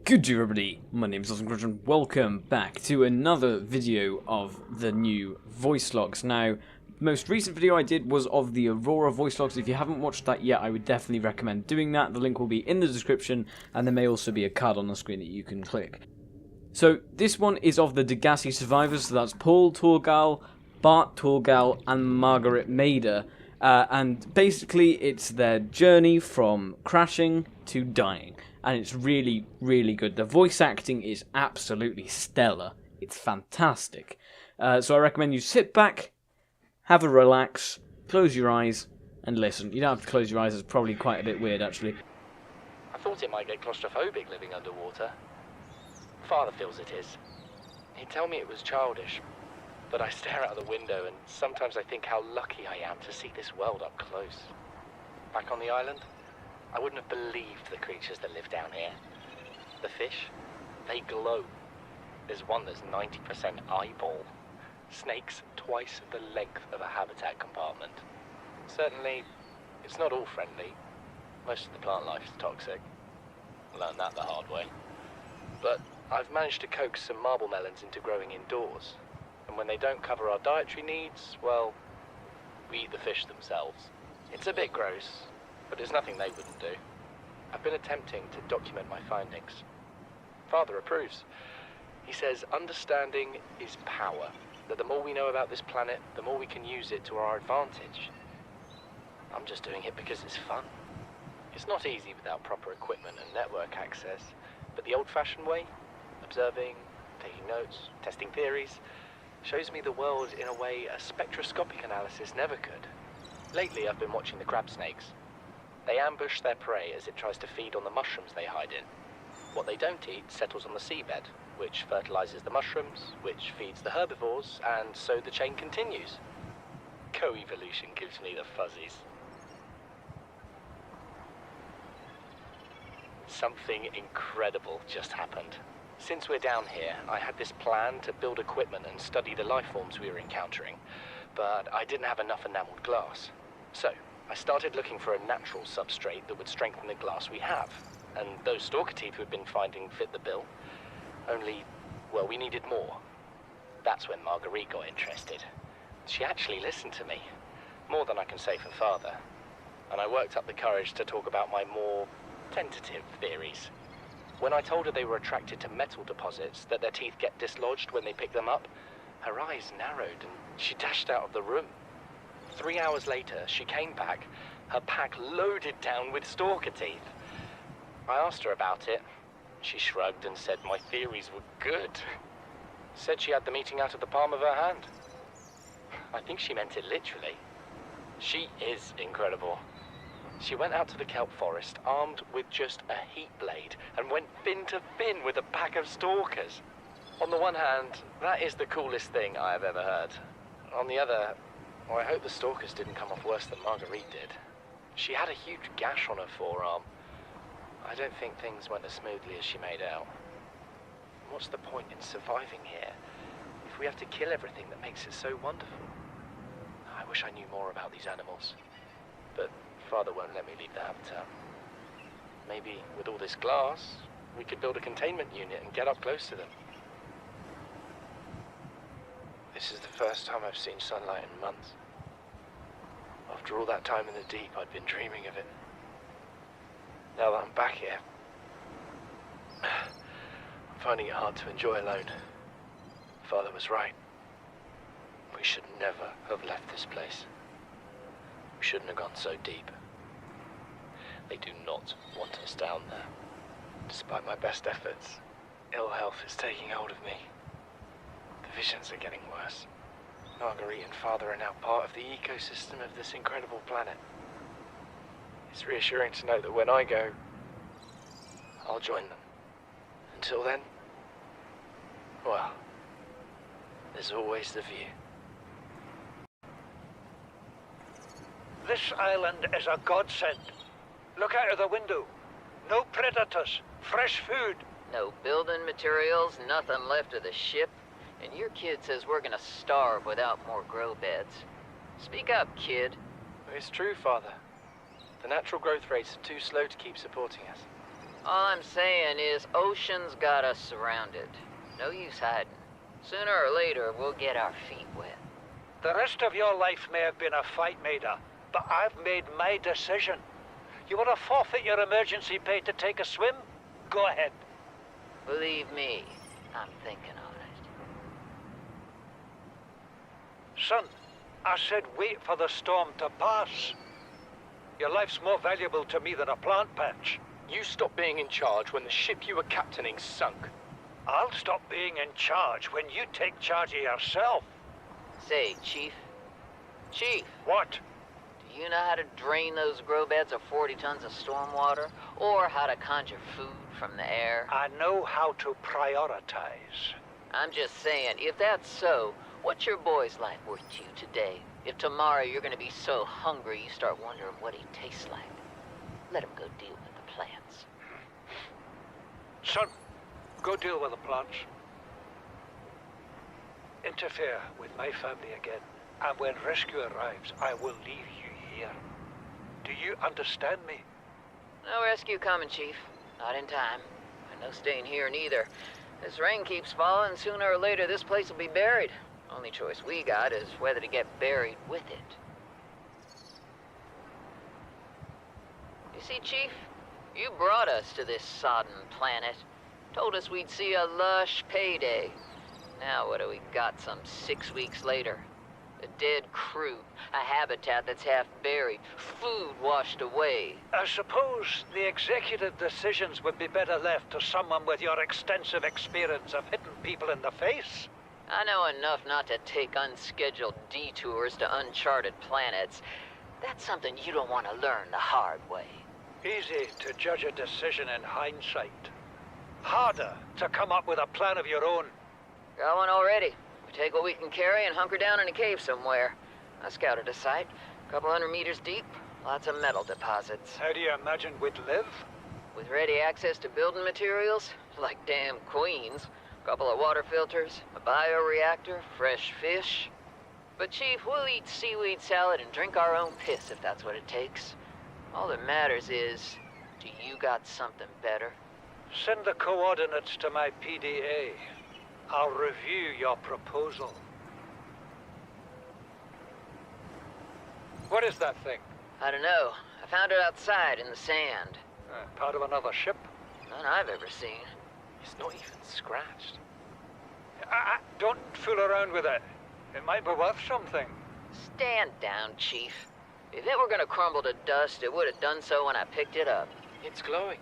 Good day everybody, my name is Awesomecrunch and welcome back to another video of the new voice logs. Now, most recent video I did was of the Aurora voice logs. If you haven't watched that yet, I would definitely recommend doing that. The link will be in the description and there may also be a card on the screen that you can click. So, this one is of the Degasi survivors, so that's Paul Torgal, Bart Torgal and Margaret Mader. And basically it's their journey from crashing to dying. And it's really, really good. The voice acting is absolutely stellar. It's fantastic. So I recommend you sit back, have a relax, close your eyes, and listen. You don't have to close your eyes, it's probably quite a bit weird, actually. I thought it might get claustrophobic living underwater. Father feels it is. He'd tell me it was childish, but I stare out the window and sometimes I think how lucky I am to see this world up close. Back on the island, I wouldn't have believed the creatures that live down here. The fish, they glow. There's one that's 90% eyeball. Snakes twice the length of a habitat compartment. Certainly, it's not all friendly. Most of the plant life is toxic. Learned that the hard way. But I've managed to coax some marble melons into growing indoors. And when they don't cover our dietary needs, well, we eat the fish themselves. It's a bit gross, but there's nothing they wouldn't do. I've been attempting to document my findings. Father approves. He says understanding is power, that the more we know about this planet, the more we can use it to our advantage. I'm just doing it because it's fun. It's not easy without proper equipment and network access, but the old-fashioned way, observing, taking notes, testing theories, shows me the world in a way a spectroscopic analysis never could. Lately I've been watching the crab snakes. They ambush their prey as it tries to feed on the mushrooms they hide in. What they don't eat settles on the seabed, which fertilizes the mushrooms, which feeds the herbivores, and so the chain continues. Co-evolution gives me the fuzzies. Something incredible just happened. Since we're down here, I had this plan to build equipment and study the life forms we were encountering, but I didn't have enough enameled glass. So, I started looking for a natural substrate that would strengthen the glass we have, and those stalker teeth we'd been finding fit the bill. Only, well, we needed more. That's when Marguerite got interested. She actually listened to me, more than I can say for Father, and I worked up the courage to talk about my more tentative theories. When I told her they were attracted to metal deposits, that their teeth get dislodged when they pick them up, her eyes narrowed and she dashed out of the room. 3 hours later, she came back, her pack loaded down with stalker teeth. I asked her about it. She shrugged and said my theories were good. Said she had the meeting out of the palm of her hand. I think she meant it literally. She is incredible. She went out to the kelp forest armed with just a heat blade and went fin to fin with a pack of stalkers. On the one hand, that is the coolest thing I have ever heard. On the other, well, I hope the stalkers didn't come off worse than Marguerite did. She had a huge gash on her forearm. I don't think things went as smoothly as she made out. What's the point in surviving here if we have to kill everything that makes it so wonderful? I wish I knew more about these animals, but Father won't let me leave the habitat. Maybe with all this glass, we could build a containment unit and get up close to them. This is the first time I've seen sunlight in months. After all that time in the deep, I'd been dreaming of it. Now that I'm back here, I'm finding it hard to enjoy alone. Father was right. We should never have left this place. We shouldn't have gone so deep. They do not want us down there. Despite my best efforts, ill health is taking hold of me. The visions are getting worse. Marguerite and Father are now part of the ecosystem of this incredible planet. It's reassuring to know that when I go, I'll join them. Until then, well, there's always the view. This island is a godsend. Look out of the window. No predators, fresh food. No building materials, nothing left of the ship. And your kid says we're gonna starve without more grow beds. Speak up, kid. It's true, Father. The natural growth rates are too slow to keep supporting us. All I'm saying is Ocean's got us surrounded. No use hiding. Sooner or later, we'll get our feet wet. The rest of your life may have been a fight, Maida, but I've made my decision. You want to forfeit your emergency pay to take a swim? Go ahead. Believe me, I'm thinking on it. Son, I said wait for the storm to pass. Your life's more valuable to me than a plant patch. You stopped being in charge when the ship you were captaining sunk. I'll stop being in charge when you take charge of yourself. Say, Chief. Chief, What? do you know how to drain those grow beds of 40 tons of stormwater? Or how to conjure food from the air? I know how to prioritize. I'm just saying, if that's so, what's your boy's life worth to you today? If tomorrow you're gonna be so hungry you start wondering what he tastes like. Let him go deal with the plants. Son, go deal with the plants. Interfere with my family again, and when rescue arrives, I will leave you here. Do you understand me? No rescue coming, Chief. Not in time. And no staying here neither. This rain keeps falling, sooner or later this place will be buried. Only choice we got is whether to get buried with it. You see, Chief, you brought us to this sodden planet. Told us we'd see a lush payday. Now what do we got some 6 weeks later? A dead crew, a habitat that's half buried, food washed away. I suppose the executive decisions would be better left to someone with your extensive experience of hitting people in the face. I know enough not to take unscheduled detours to uncharted planets. That's something you don't want to learn the hard way. Easy to judge a decision in hindsight. Harder to come up with a plan of your own. Got one already. We take what we can carry and hunker down in a cave somewhere. I scouted a site, a couple 100 meters deep, lots of metal deposits. How do you imagine we'd live? With ready access to building materials, like damn queens, a couple of water filters, a bioreactor, fresh fish. But Chief, we'll eat seaweed salad and drink our own piss if that's what it takes. All that matters is, do you got something better? Send the coordinates to my PDA. I'll review your proposal. What is that thing? I don't know. I found it outside in the sand. Part of another ship? None I've ever seen. It's not even scratched. Don't fool around with it. It might be worth something. Stand down, Chief. If it were gonna crumble to dust, it would have done so when I picked it up. It's glowing.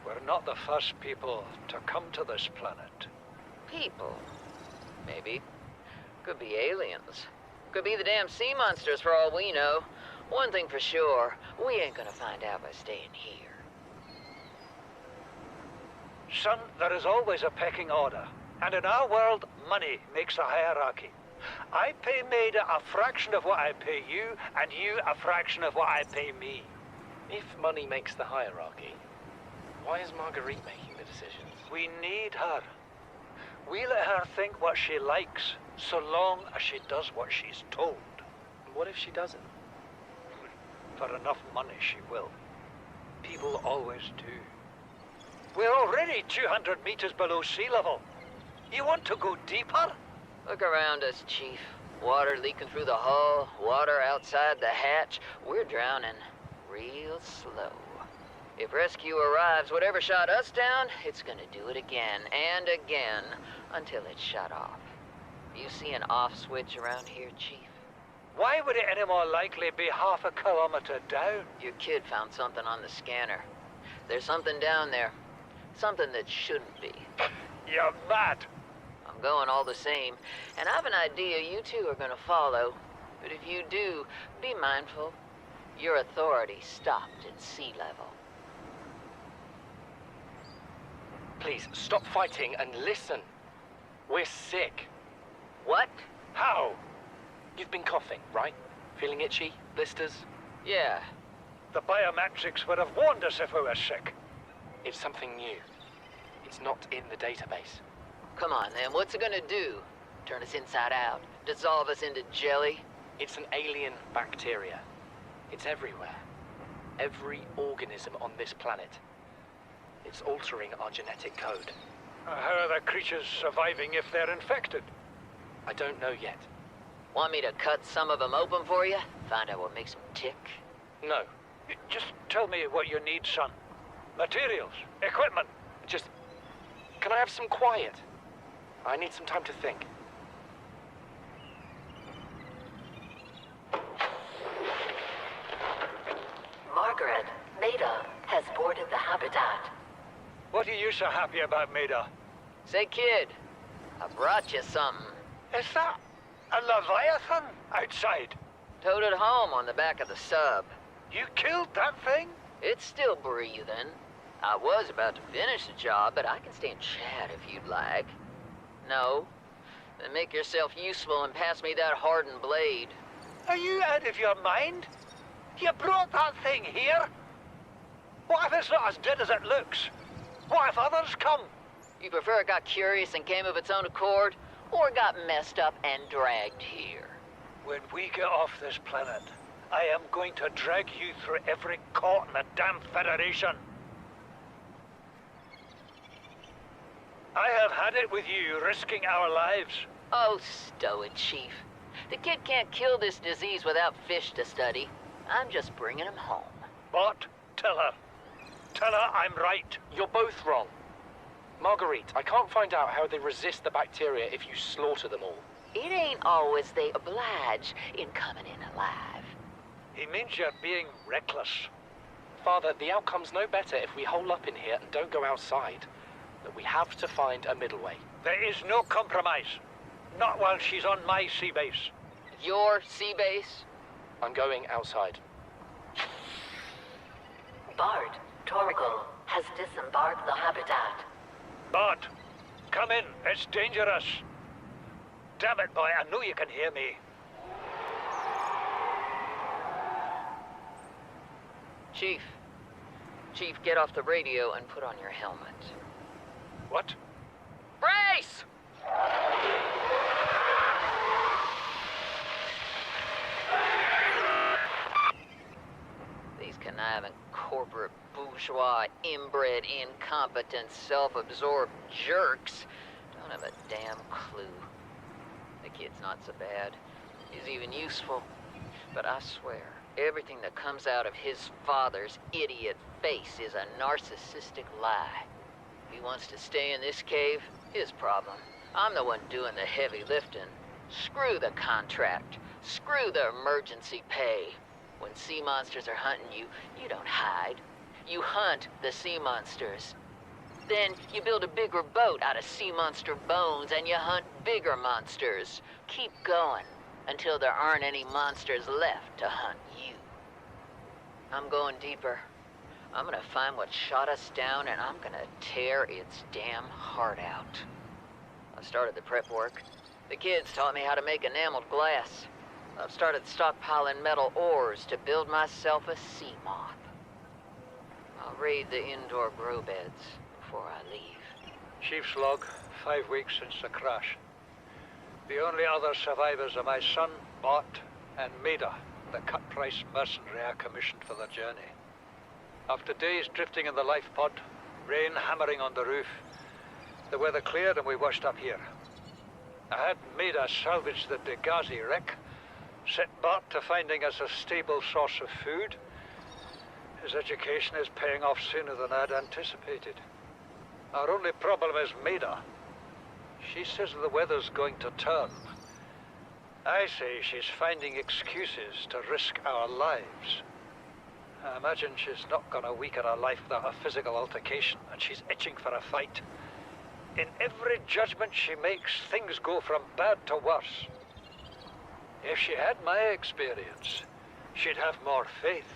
We're not the first people to come to this planet. People. Maybe. Could be aliens. Could be the damn sea monsters for all we know. One thing for sure, we ain't gonna find out by staying here. Son, there is always a pecking order. And in our world, money makes a hierarchy. I pay Maida a fraction of what I pay you, and you a fraction of what I pay me. If money makes the hierarchy, why is Marguerite making the decisions? We need her. We let her think what she likes, so long as she does what she's told. What if she doesn't? For enough money, she will. People always do. We're already 200 meters below sea level. You want to go deeper? Look around us, Chief. Water leaking through the hull, water outside the hatch. We're drowning real slow. If rescue arrives, whatever shot us down, it's gonna do it again and again until it's shut off. You see an off switch around here, Chief? Why would it any more likely be half a kilometer down? Your kid found something on the scanner. There's something down there. Something that shouldn't be. You're mad. I'm going all the same, and I have an idea you two are gonna follow. But if you do, be mindful. Your authority stopped at sea level. Please, stop fighting and listen. We're sick. What? How? You've been coughing, right? Feeling itchy? Blisters? Yeah. The biometrics would have warned us if we were sick. It's something new. It's not in the database. Come on, then. What's it gonna do? Turn us inside out? Dissolve us into jelly? It's an alien bacteria. It's everywhere. Every organism on this planet. It's altering our genetic code. How are the creatures surviving if they're infected? I don't know yet. Want me to cut some of them open for you? Find out what makes them tick? No. Just tell me what you need, son. Materials, equipment. Just... Can I have some quiet? I need some time to think. Margaret, Maida has boarded the habitat. What are you so happy about, Maida? Say, kid, I brought you something. Is that a Leviathan outside? Towed it home on the back of the sub. You killed that thing? It's still breathing. I was about to finish the job, but I can stay and chat if you'd like. No? Then make yourself useful and pass me that hardened blade. Are you out of your mind? You brought that thing here? What if it's not as dead as it looks? What if others come? You prefer it got curious and came of its own accord, or got messed up and dragged here? When we get off this planet, I am going to drag you through every court in the damn Federation. I have had it with you, risking our lives. Oh, stow it, Chief. The kid can't kill this disease without fish to study. I'm just bringing him home. What? Tell her. Tell her I'm right. You're both wrong. Marguerite, I can't find out how they resist the bacteria if you slaughter them all. It ain't always they oblige in coming in alive. He means you're being reckless. Father, the outcome's no better if we hole up in here and don't go outside. That we have to find a middle way. There is no compromise. Not while she's on my sea base. Your sea base? I'm going outside. Bard, Torgal has disembarked the habitat. Bart, come in. It's dangerous. Damn it, boy. I know you can hear me. Chief. Chief, get off the radio and put on your helmet. What? Brace! These conniving corporate bourgeois, inbred, incompetent, self-absorbed jerks don't have a damn clue. The kid's not so bad. He's even useful. But I swear, everything that comes out of his father's idiot face is a narcissistic lie. If he wants to stay in this cave, his problem. I'm the one doing the heavy lifting. Screw the contract. Screw the emergency pay. When sea monsters are hunting you, you don't hide. You hunt the sea monsters. Then you build a bigger boat out of sea monster bones and you hunt bigger monsters. Keep going until there aren't any monsters left to hunt you. I'm going deeper. I'm gonna find what shot us down and I'm gonna tear its damn heart out. I started the prep work. The kids taught me how to make enameled glass. I've started stockpiling metal ores to build myself a sea moth. I'll raid the indoor grow beds before I leave. Chief's log, 5 weeks since the crash. The only other survivors are my son, Bart, and Maida, the cut-price mercenary I commissioned for the journey. After days drifting in the life pod, rain hammering on the roof, the weather cleared and we washed up here. I had Maida salvage the Degasi wreck, set Bart to finding us a stable source of food. His education is paying off sooner than I'd anticipated. Our only problem is Maida. She says the weather's going to turn. I say she's finding excuses to risk our lives. I imagine she's not gonna weaken her life without a physical altercation, and she's itching for a fight. In every judgment she makes, things go from bad to worse. If she had my experience, she'd have more faith.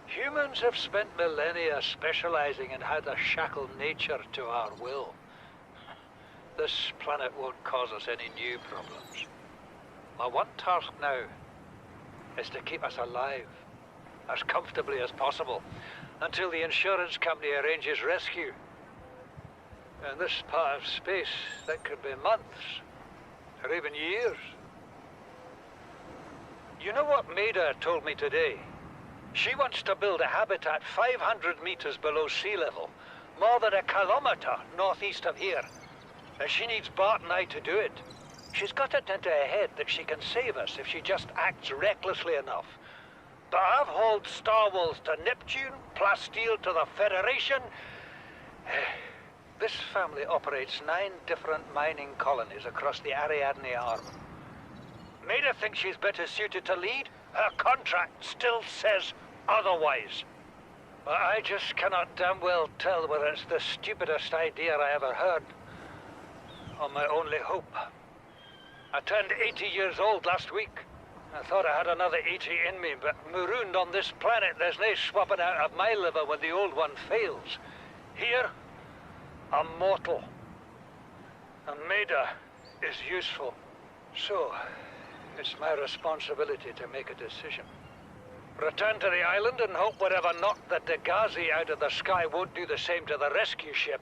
Humans have spent millennia specializing in how to shackle nature to our will. This planet won't cause us any new problems. My one task now is to keep us alive, as comfortably as possible, until the insurance company arranges rescue. In this part of space, that could be months, or even years. You know what Maida told me today? She wants to build a habitat 500 meters below sea level, more than a kilometer northeast of here. And she needs Bart and I to do it. She's got it into her head that she can save us if she just acts recklessly enough. But I've hauled Star Wars to Neptune, Plasteel to the Federation. This family operates 9 different mining colonies across the Ariadne Arm. Maida thinks she's better suited to lead. Her contract still says otherwise. But I just cannot damn well tell whether it's the stupidest idea I ever heard, or my only hope. I turned 80 years old last week. I thought I had another 80 in me, but marooned on this planet, there's no swapping out of my liver when the old one fails. Here, I'm mortal. And Maida is useful. So, it's my responsibility to make a decision. Return to the island and hope whatever knocked the Degasi out of the sky won't do the same to the rescue ship.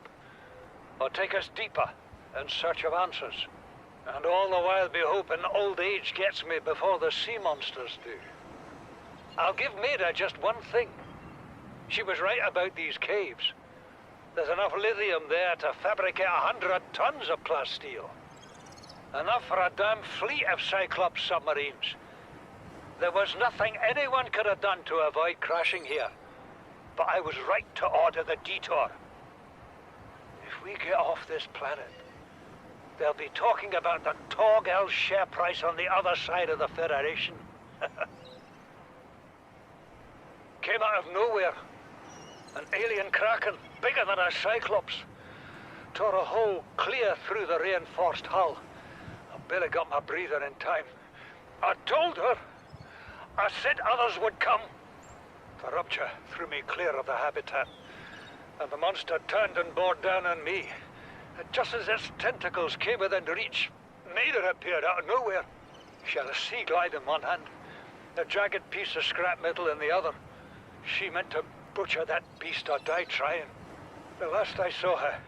Or take us deeper in search of answers. And all the while be hoping old age gets me before the sea monsters do. I'll give Maida just one thing. She was right about these caves. There's enough lithium there to fabricate 100 tons of plasteel. Enough for a damn fleet of Cyclops submarines. There was nothing anyone could have done to avoid crashing here. But I was right to order the detour. If we get off this planet, they'll be talking about the Torgal share price on the other side of the Federation. Came out of nowhere. An alien kraken, bigger than a Cyclops. Tore a hole clear through the reinforced hull. I barely got my breather in time. I told her. I said others would come. The rupture threw me clear of the habitat, and the monster turned and bore down on me. And just as its tentacles came within reach, Maida appeared out of nowhere. She had a sea glide in one hand, a jagged piece of scrap metal in the other. She meant to butcher that beast or die trying. The last I saw her,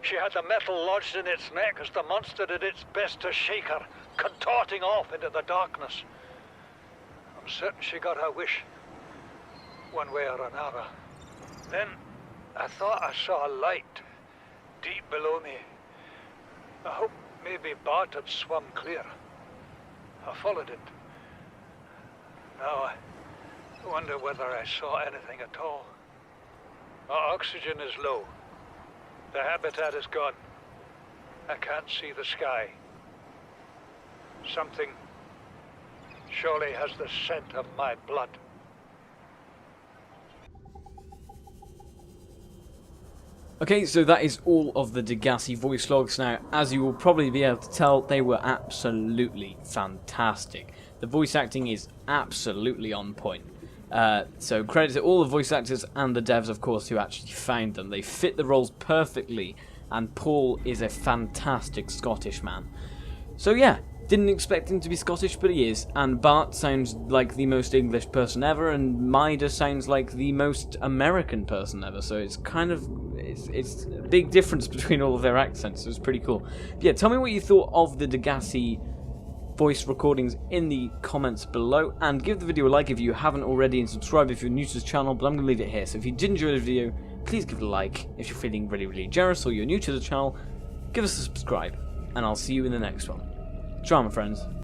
she had the metal lodged in its neck as the monster did its best to shake her, contorting off into the darkness. I'm certain she got her wish, one way or another. Then I thought I saw a light deep below me. I hoped maybe Bart had swum clear. I followed it. Now I wonder whether I saw anything at all. Our oxygen is low. The habitat is gone. I can't see the sky. Something surely has the scent of my blood. Okay, so that is all of the Degasi voice logs. Now, as you will probably be able to tell, they were absolutely fantastic. The voice acting is absolutely on point. So credit to all the voice actors and the devs, of course, who actually found them. They fit the roles perfectly, and Paul is a fantastic Scottish man. So yeah, didn't expect him to be Scottish, but he is. And Bart sounds like the most English person ever, and Maida sounds like the most American person ever. So it's kind of, it's a big difference between all of their accents. It was pretty cool. But yeah, tell me what you thought of the Degasi voice recordings in the comments below, and give the video a like if you haven't already, and subscribe if you're new to this channel. But I'm going to leave it here, so if you did enjoy the video, please give it a like. If you're feeling really generous or you're new to the channel, give us a subscribe, and I'll see you in the next one. Ciao, my friends.